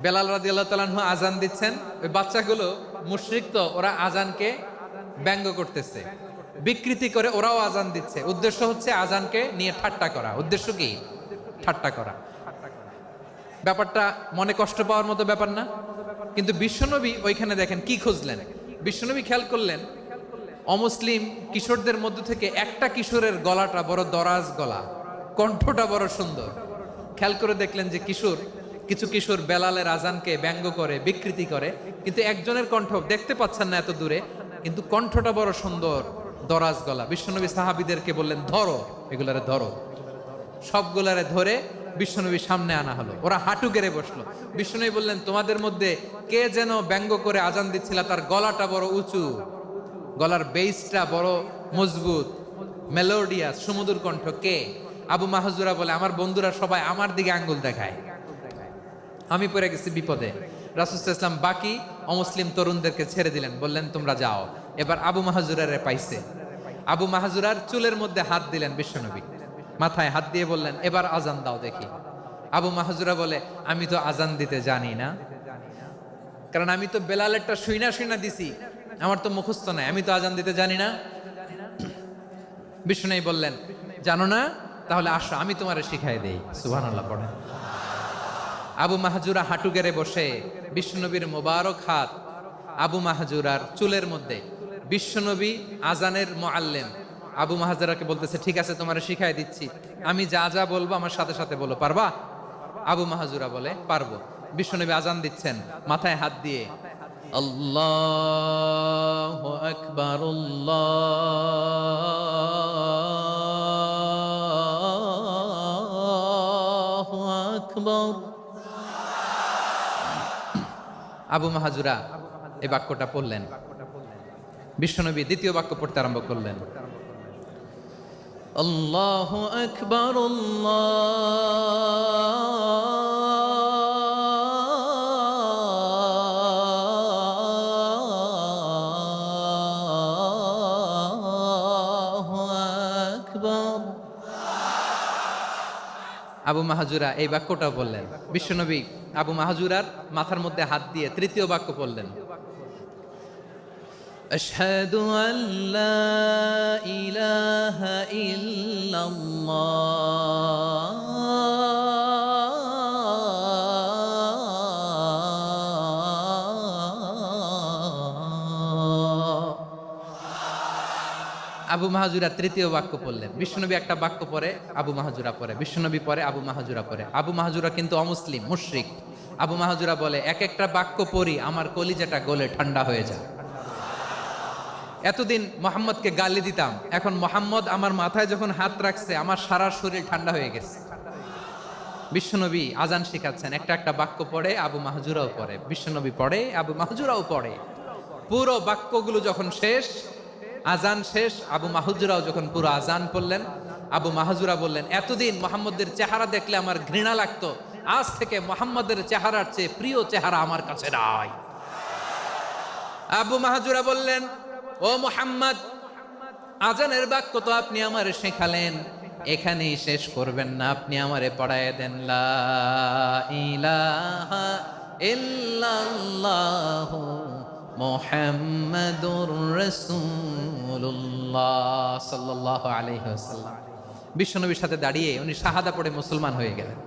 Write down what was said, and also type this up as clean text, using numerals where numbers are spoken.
বেলাল রাদিয়াল্লাহু তাআলা আনহু আজান দিচ্ছেন, ওই বাচ্চাগুলো মুশরিক, তো ওরা আজানকে ব্যঙ্গ করতেছে, বিকৃতি করে ওরাও আজান দিচ্ছে। উদ্দেশ্য হচ্ছে আজানকে নিয়ে ঠাট্টা করা। উদ্দেশ্য কি? ঠাট্টা করা। ব্যাপারটা মনে কষ্ট পাওয়ার মতো ব্যাপার না? কিন্তু বিশ্বনবী ওইখানে দেখেন কি খুঁজলেন। বিশ্বনবী খেয়াল করলেন অমুসলিম কিশোরদের মধ্য থেকে একটা কিশোরের গলাটা বড় দরাজ গলা, কণ্ঠটা বড় সুন্দর। খেয়াল করে দেখলেন যে কিছু কিশোর বেলালের আজানকে ব্যঙ্গ করে, বিকৃতি করে, কিন্তু একজনের কণ্ঠ দেখতে পাচ্ছেন না এত দূরে, কিন্তু কণ্ঠটা বড় সুন্দর, দরাজ গলা। বিশ্বনবী সাহাবীদেরকে বললেন, ধরো এগুলারে, ধরো। সবগুলারে ধরে বিশ্বনবীর সামনে আনা হলো। ওরা হাঁটু গেড়ে বসলো। বিশ্বনবী বললেন, তোমাদের মধ্যে কে যেন ব্যঙ্গ করে আজান দিচ্ছিল, তার গলাটা বড় উঁচু, গলার বেসটা বড় মজবুত, মেলোডিয়াস, সুমধুর কণ্ঠ, কে? আবু মাহজুরা বলে, আমার বন্ধুরা সবাই আমার দিকে আঙ্গুল দেখায়, আমি পড়ে গেছি বিপদে। রাসূল সাল্লাল্লাহু আলাইহি ওয়াসাল্লাম বাকি অমুসলিম তরুণদেরকে ছেড়ে দিলেন, বললেন তোমরা যাও। এবার আবু মাহজুরারে পাইছে। আবু মাহজুরার চুলের মধ্যে হাত দিলেন বিশ্বনবী, মাথায় হাত দিয়ে বললেন, এবার আজান দাও দেখি। আবু মাহজুরা বলে, আমি তো আজান দিতে জানি না, কারণ আমি তো বেলালেরটা শুইনা দিছি, আমার তো মুখস্থ নাই, আমি তো আজান দিতে জানি না। বিশ্বনবী বললেন, জানো না? তাহলে আসো, আমি তোমারে শিখাই দেই। সুবহানাল্লাহ পড়েন। আবু মাহজুরা হাঁটু গেড়ে বসে, বিশ্বনবীর মোবারক হাত আবু মাহজুরার চুলের মধ্যে। বিশ্বনবী আজানের মুআল্লিম আবু মাহজুরাকে বলতেছে, ঠিক আছে তোমারে শিখাই দিচ্ছি, আমি যা যা বলবো আমার সাথে সাথে বলো, পারবা? আবু মাহজুরা বলে, পারবো। বিশ্বনবী আজান দিচ্ছেন, মাথায় হাত দিয়ে, আল্লাহু আকবার, আল্লাহু আকবার। আবু মাহজুরা এই বাক্যটা পড়লেন। বিশ্বনবী দ্বিতীয় বাক্য পড়তে আরম্ভ করলেন, আল্লাহু আকবার, আল্লাহু আকবার। আবু মাহজুরা এই বাক্যটা বললেন। বিশ্বনবী আবু মাহজুরার মাথার মধ্যে হাত দিয়ে তৃতীয় বাক্য বললেন, আশহাদু আল্লা ইলাহা ইল্লাল্লাহ। আবু মাহজুরা তৃতীয় বাক্য পড়লেন। বিশ্বনবী একটা বাক্য পরে আবু মাহজুরা পরে, বিশ্বনবী পরে আবু মাহজুরা পরে। আবু মাহজুরা কিন্তু অমুসলিম, মুশরিক। আবু মাহজুরা বলে, এক একটা বাক্য পড়ি আমার কলিজাটা গলে ঠান্ডা হয়ে যায়। এতদিন মোহাম্মদকে গালি দিতাম, এখন মোহাম্মদ আমার মাথায় যখন হাত রাখছে আমার সারা শরীর ঠান্ডা হয়ে গেছে। বিশ্বনবী আজান শিখাচ্ছেন, একটা একটা বাক্য পড়ে আবু মাহজুরাও পড়ে, বিশ্বনবী পড়ে, আবু মাহজুরাও পড়ে। পুরো বাক্যগুলো যখন শেষ, আজান শেষ, আবু মাহজুরাও যখন পুরো আজান পড়লেন, আবু মাহজুরা বললেন, এতদিন মোহাম্মদের চেহারা দেখলে আমার ঘৃণা লাগতো, আজ থেকে মোহাম্মদের চেহারার চেয়ে প্রিয় চেহারা আমার কাছে নাই। আবু মাহজুরা বললেন, ও মুহাম্মদ, আজানের বাক্য তো আপনি আমারে শেখালেন, এখানেই শেষ করবেন না, আপনি আমারে পড়ায় দেন, লা ইলাহা ইল্লাল্লাহু মুহাম্মাদুর রাসূলুল্লাহ সাল্লাল্লাহু আলাইহি ওয়াসাল্লাম। বিশ্বনবীর সাথে দাঁড়িয়ে উনি শাহাদা পড়ে মুসলমান হয়ে গেলেন।